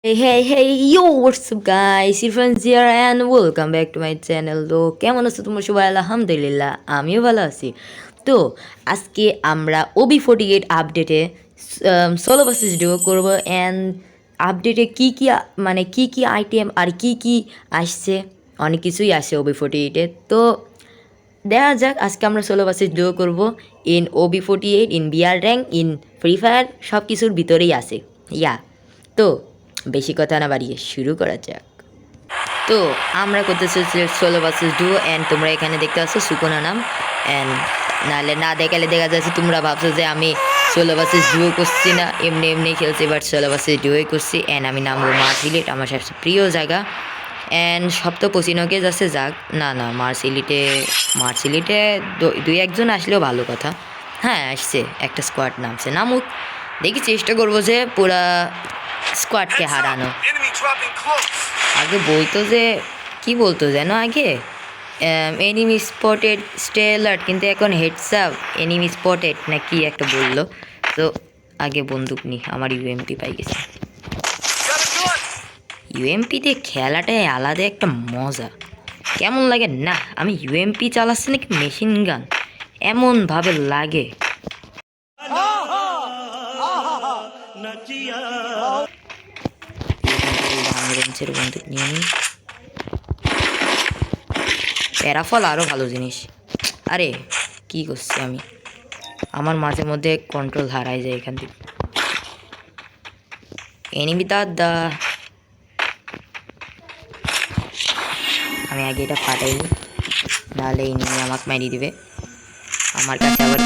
Hey, yo, what's up guys? Irfan here and welcome back to my channel. তো কেমন আছো তোমরা সবাই? আলহামদুলিল্লাহ আমিও ভালো আছি। তো আজকে আমরা OB48 আপডেটে সোলো ভার্সেস ডিও করব অ্যান্ড আপডেটে কি আইটেম আর কি আসছে, অনেক কিছুই আসছে OB48-এ। তো দেখা যাক, আজকে আমরা সোলো ভার্সেস ডিও করব in OB48, in BR rank, in Free Fire, সব কিছুর ভিতরেই আছে। তো বেশি কথা না বাড়িয়ে শুরু করা যাক। তো আমরা করতেছি সোলো ভার্সেস ডুও অ্যান্ড তোমরা এখানে দেখতে পাচ্ছ সুকোনা নাম। অ্যান্ড নাহলে না দেখালে দেখা যাচ্ছে তোমরা ভাবছো যে আমি সোলো ভার্সেস ডুও করছি না, এমনি এমনি খেলছি, বাট সোলো ভার্সেস ডুয়োই করছি। অ্যান্ড আমি নামবো মার্সিলিট, আমার সবচেয়ে প্রিয় জায়গা। অ্যান্ড সব তো পচিনোকে যাচ্ছে যাক, না মার্সিলিটে দুই একজন আসলেও ভালো কথা। হ্যাঁ আসছে, একটা স্কোয়াড নামছে, নামুক, দেখি চেষ্টা করবো যে পুরা স্কোয়াডকে হারানো। আগে বলতো যে কি বলতো যেন আগে, এনিমি স্পটেড স্টে অ্যালার্ট, কিন্তু এখন হেডস আপ এনিমি স্পটেড না কি একটা বললো। তো আগে বন্দুক নি, আমার ইউএমপি পাই গেছে। ইউএমপিতে খেলাটাই আলাদা একটা মজা, কেমন লাগে না, আমি ইউএমপি চালাচ্ছি নাকি মেশিন গান এমনভাবে লাগে। রেঞ্জের বন্দুক নিয়ে নিই, প্যারাফল আরও ভালো জিনিস। আরে কি করছি আমি, আমার মাঝে মধ্যে কন্ট্রোল হারাই যায় এখান থেকে। এনিমি দাদা, আমি আগে এটা ফাটাইনি, নাহলে এনিমি আমাকে মারিয়ে দিবে। আমার কাছে আবার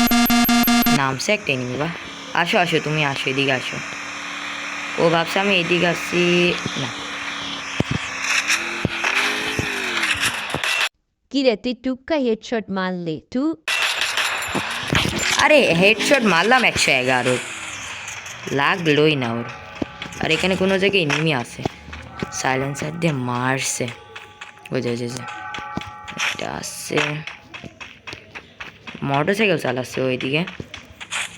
নামছে একটা এনিমি, বা আসো আসো তুমি আসো, এদিকে আসো। ও ভাবছে আমি এদিকে আসছি না। কি রে তুই টুক্কা হেডশট মারলি তুই? আরে হেডশট মারলাম 111, লাগলোই না ওর। আর এখানে কোনো জায়গায় এনিমি আছে, সাইলেন্সার দিয়ে মারছে। বুঝে এটা আসছে, মোটর সাইকেল চালাচ্ছে ওইদিকে,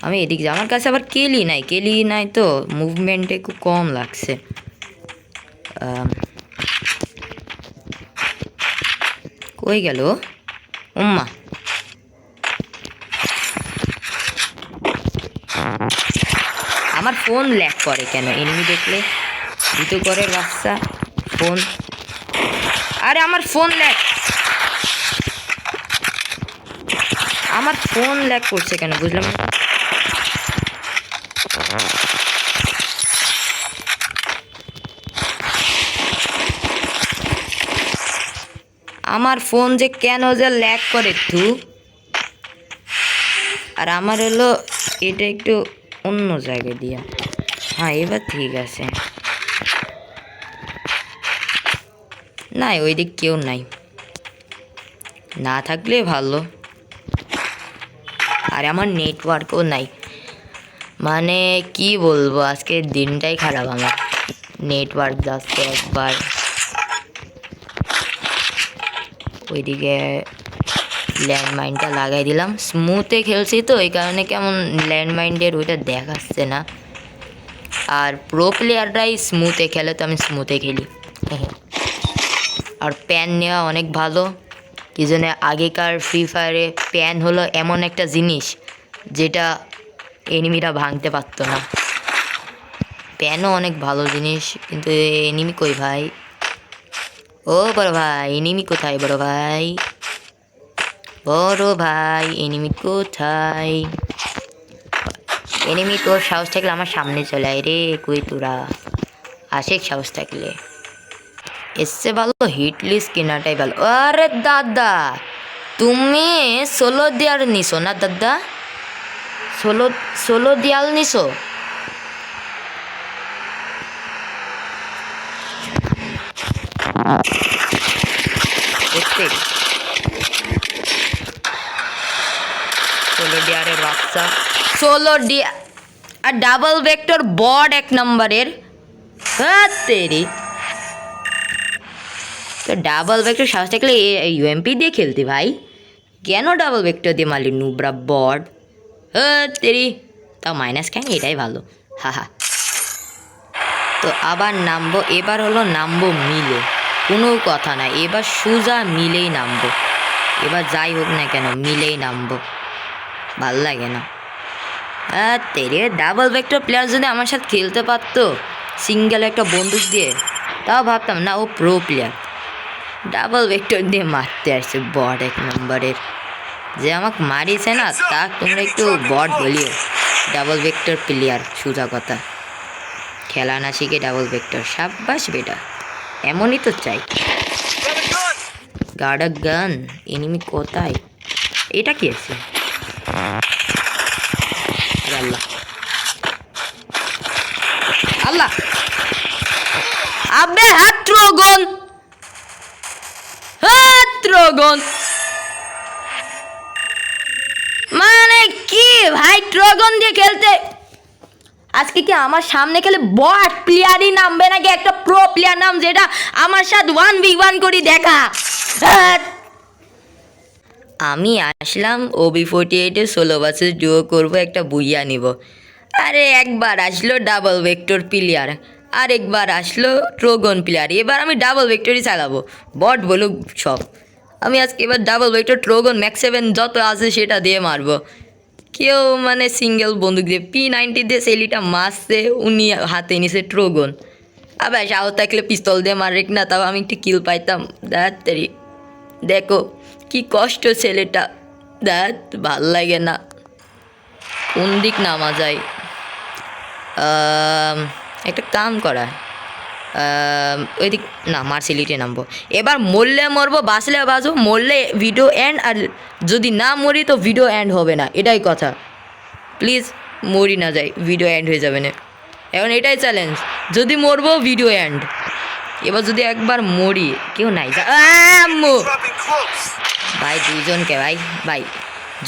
আমি এদিকে যাই। আমার কাছে আবার কেলি নাই তো মুভমেন্টে খুব কম লাগছে। কই গেল উম্মা? আমার ফোন ল্যাগ করে কেন এনিমি দেখলে? ভিতু করে বাচ্চা ফোন, আরে আমার ফোন ল্যাগ করছে কেন বুঝলাম না। আমার ফোন যে কেন যে ল্যাগ করে আর আমার হলো এটা একটু অন্য জায়গায় দিয়া। হ্যাঁ এবার ঠিক আছে, না ওই দিক কেউ নাই, না থাকলে ভালো। আর আমার নেটওয়ার্কও নাই, মানে কি বলবো, আজকের দিনটাই খারাপ আমার, নেটওয়ার্ক যাচ্ছে একবার। ওইদিকে ল্যান্ডমাইনটা লাগাই দিলাম, স্মুথে খেলছি তো এই কারণে কেমন ল্যান্ডমাইনের ওইটা দেখাচ্ছে না। আর প্রো প্লেয়াররাই স্মুথে খেলে, তো আমি স্মুথে খেলি। আর প্যান নেওয়া অনেক ভালো, কি জন্য আগেকার ফ্রি ফায়ারে প্যান হলো এমন একটা জিনিস যেটা এনিমিরা ভাঙতে পারতো না। প্যানও অনেক ভালো জিনিস, কিন্তু এনিমি কই ভাই? ও বড় ভাই এনিমি কোথায়? বড় ভাই এনিমি কোথায়? এনিমি তোর সাহস থাকলে আমার সামনে চলে আয় রে, কই তোরা? আশেক সাহস থাকলে, এসছে ভালো হিট লিস্ট কেনাটাই ভালো। আরে দাদা তুমি ষোলো দেয়াল নিছো না দাদা? ষোলো দেয়াল নিছো? ষোলো ডিয়ারের বাচ্চা, ষোলো ডিয়ার আর ডাবল ভেক্টর বড এক নম্বরের। তেরি তো ডাবল ভেক্টর সাহস থাকলে ইউএমপি দিয়ে খেলতে ভাই, কেন ডাবল ভেক্টর দিয়ে মারলি নুবরা বড? তেরি তাও মাইনাস খাই, এটাই ভালো। হা তো আবার নামবো, এবার হলো নামবো মিলে, কোনো কথা না, এবার সোজা মিলেই নামবো। এবার যাই হোক না কেন মিলেই নামবো, ভাল লাগে না। তেরে ডাবল ভেক্টর প্লেয়ার যদি আমার সাথে খেলতে পারতো সিঙ্গেল একটা বন্দুক দিয়ে, তাও ভাবতাম না ও প্রো প্লেয়ার। ডাবল ভেক্টর দিয়ে মারতে আসছে বট এক নম্বরের, যে আমাকে মারিয়েছে না তা তোমরা একটু বট বলিও। ডাবল ভেক্টর প্লেয়ার সোজা কথা, খেলা না শিখে ডাবল ভেক্টর, সাব্বাস বেটা, এমনই তো চাই। গার্ড গান, এনিমি কোথায়? এটা কি আছে? আল্লাহ আল্লাহ, আবে হাত ট্রোগন, হাত ট্রোগন মানে কি ভাই? ট্রোগন দিয়ে খেলতে আজকে কি আমার সামনে খেলে বট প্লেয়ারই নামবে নাকি একটা প্রো প্লেয়ার নাম, যেটা আমার সাথে 1v1 করি দেখা? আমি আসলাম OB48-এ 16 ভার্সেস ডুও করবো, একটা বুইয়া নিব। আরে একবার আসলো ডাবল ভেক্টর প্লেয়ার, আর একবার আসলো ট্রোগন প্লেয়ার, এবার আমি ডাবল ভেক্টরই চালাবো, বট বলুক সব। আমি আজকে এবার ডাবল ভেক্টর ট্রোগন ম্যাক্স 7 যত আছে সেটা দিয়ে মারবো। কেউ মানে সিঙ্গেল বন্দুক দিয়ে P90 দিয়ে সেলিটা মারছে, উনি হাতে নিছে ট্রোগন। আবার সাহস থাকলে পিস্তল দিয়ে মারিক না, তাও আমি একটু কিল পাইতাম। দাঁড়াতাড়ি দেখো কি কষ্ট ছেলেটা, দেখ ভাল লাগে না। কোন দিক নামা যায়? একটা কাম করা, ওই দিক না, মার্সিলিটে নামবো। এবার মরলে মরবো, বাঁচলে বাঁচবো, মরলে ভিডিও এন্ড, আর যদি না মরি তো ভিডিও এন্ড হবে না, এটাই কথা। প্লিজ মরি না যাই, ভিডিও এন্ড হয়ে যাবে না। এখন এটাই চ্যালেঞ্জ, যদি মরবো ভিডিও এন্ড। এবার যদি একবার মরি, কেউ নাই ভাই, দুইজনকে ভাই ভাই,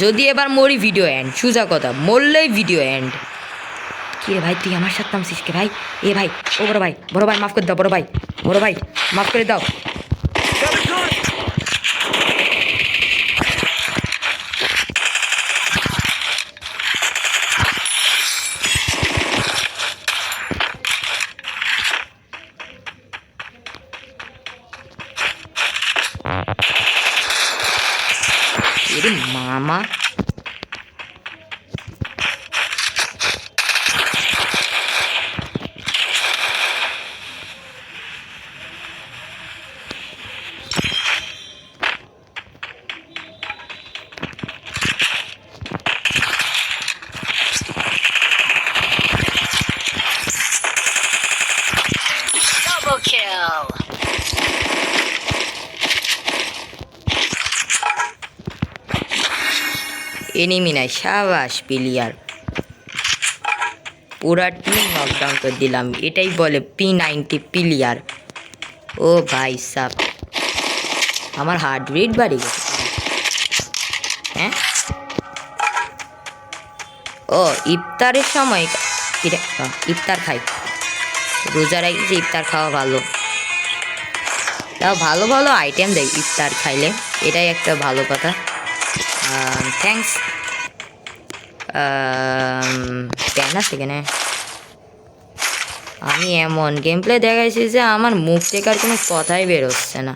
যদি এবার মরি ভিডিও এন্ড, সোজা কথা, মরলেই ভিডিও এন্ড। কি রে ভাই, তুই আমার সাথে নামছিস কে ভাই? এ ভাই, ও বড় ভাই, বড় ভাই মাফ করে দাও, বড় ভাই, বড় ভাই মাফ করে দাও। এরে মামা, Double kill. এনিমি নাই, সাবাস প্লেয়ার, পুরা টিম নকডাউন করে দিলাম, এটাই বলে P90 প্লেয়ার। ও ভাই সাব, আমার হার্ট রেট বাড়ি গেছে। হ্যাঁ, ও ইফতারের সময় ইফতার খাই, রোজা রাখছি, ইফতার খাওয়া ভালো। তাও ভালো ভালো আইটেম দেয় ইফতার খাইলে, এটাই একটা ভালো কথা। থ্যাংকস। কেন সেখানে আমি এমন গেম প্লে দেখাইছি যে আমার মুখ থেকে আর কোনো কথাই বেরোচ্ছে না,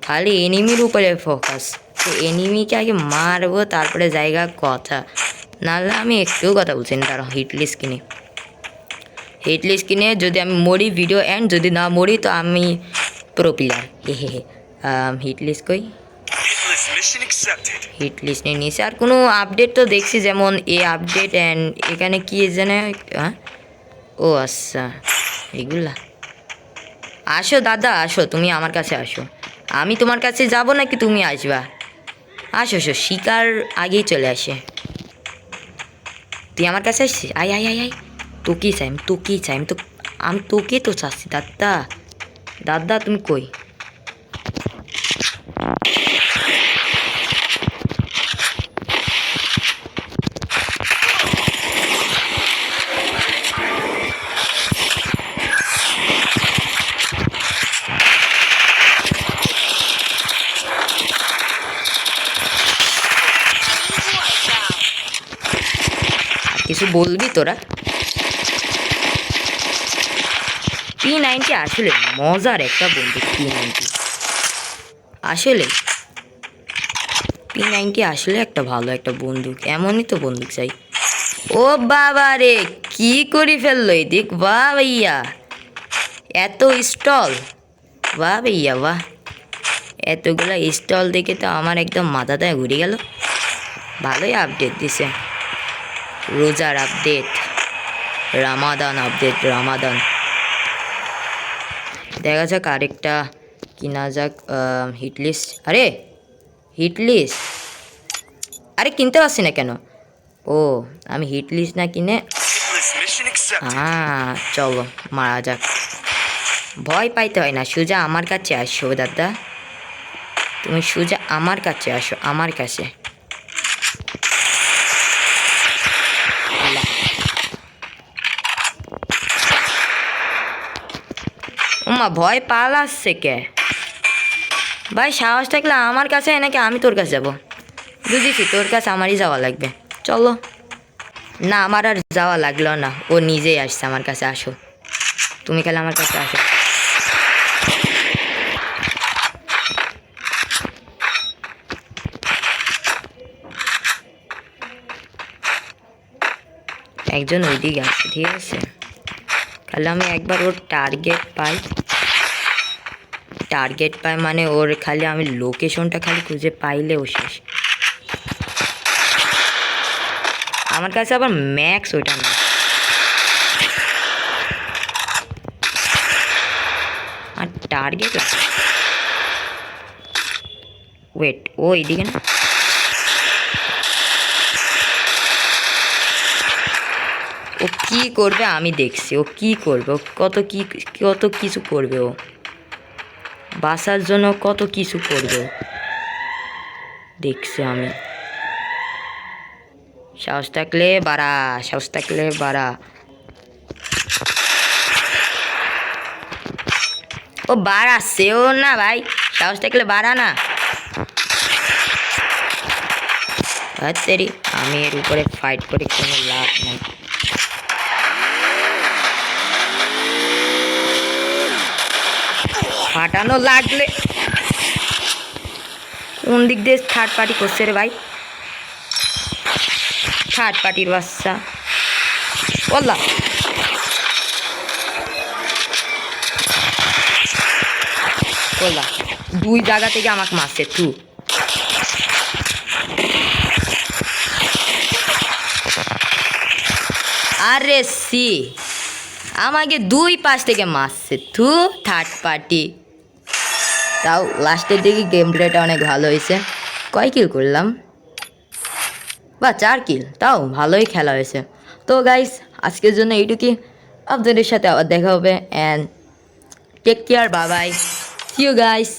খালি এনিমির উপরে ফোকাস। তো এনিমিকে আগে মারবো, তারপরে জায়গা কথা, নাহলে আমি একটু কথা বলছি না। তার হিটলিস্ট কিনে যদি আমি মরি ভিডিও এন্ড, যদি না মরি তো আমি প্রো প্লেয়ার। হে হিটলিস্ট কই? হিট লিস্ট নিয়ে নিয়েছি। আর কোনো আপডেট তো দেখছি, যেমন এ আপডেট অ্যান্ড এখানে কি জানে, হ্যাঁ ও আচ্ছা এগুলা। আসো দাদা আসো, তুমি আমার কাছে আসো, আমি তোমার কাছে যাব নাকি তুমি আসবা? আসো আসো, শিকার আগেই চলে আসে। তুই আমার কাছে আসছিস, আয় আয় আয় আয়, তোকেই চাই আমি, তোকেই চাই আমি, আমি তোকে তো চাচ্ছি দাদা। দাদা তুমি কই? কিছু বলবি তোরা? P90 আসলে মজার একটা বন্দুক। P90 আসলে P90 আসলে একটা ভালো একটা বন্দুক, এমনই তো বন্দুক চাই। ও বাবা রে, কি করে ফেললো এদিক! বাহ ভাইয়া, এত স্টল! বাহ ভাইয়া বাহ, এতগুলা স্টল দেখে তো আমার একদম মাথাটায় ঘুরে গেল। ভালোই আপডেট দিছে, রোজার আপডেট, রামাদান আপডেট, রামাদান। দেখা যাক আরেকটা কিনা যাক। হিটলিস্ট, আরে হিটলিস্ট, আরে কিনতে পারছি না কেন? ও, আমি হিটলিস্ট না কিনে, হ্যাঁ চলো মারা যাক। ভয় পাইতে হয় না, সোজা আমার কাছে আসো দাদা, তুমি সোজা আমার কাছে আসো, আমার কাছে। ওমা, ভয় পালাচ্ছে কে ভাই? সাহস থাকলে আমার কাছে আয়, নাকি আমি তোর কাছে যাবো? বুঝেছি, তোর কাছে আমারই যাওয়া লাগবে, চলো। না, আমার আর যাওয়া লাগলো না, ও নিজেই আসছে আমার কাছে। আসো, তুমি খালি আমার কাছে আসো। একজন ওইদিকে আছে, ঠিক আছে, খালি আমি একবার ওর টার্গেট পাই মানে ওর খালি আমি লোকেশনটা খালি খুঁজে পাইলে ও শেষ। আমার কাছে আবার ম্যাক্স ওইটা না। আর টার্গেট ওয়েট, ও এইদিকে না, ও কি করবে আমি দেখছি, ও কি করবে, ও কত কিছু করবে, ও বাঁচার জন্য কত কিছু করবে, দেখছি আমি। সাহস থাকলে বাড়া, সাহস থাকলে বাড়া। ও বাড়াচ্ছে, ও না ভাই, সাহস থাকলে বাড়া না। তেরি, আমি এর উপরে ফাইট করে কোনো লাভ নাই। ফাটানো লাগলে কোন দিক দিয়ে থার্ড পার্টি করছে রে ভাই? থার্ড পার্টির বাচ্চা বললা। বললা দুই জায়গা থেকে আমাকে মারছে তু। আরে সি, আমাকে দুই পাশ থেকে মারছে তু, থার্ড পার্টি। তাও লাস্টের দিকে গেম প্লেটা অনেক ভালো হয়েছে। কয় কিল করলাম? বা 4 কিল, তাও ভালোই খেলা হয়েছে। তো গাইস, আজকের জন্য এইটুকুই। আপনাদের সাথে আবার দেখা হবে, and take care, bye bye, see you guys.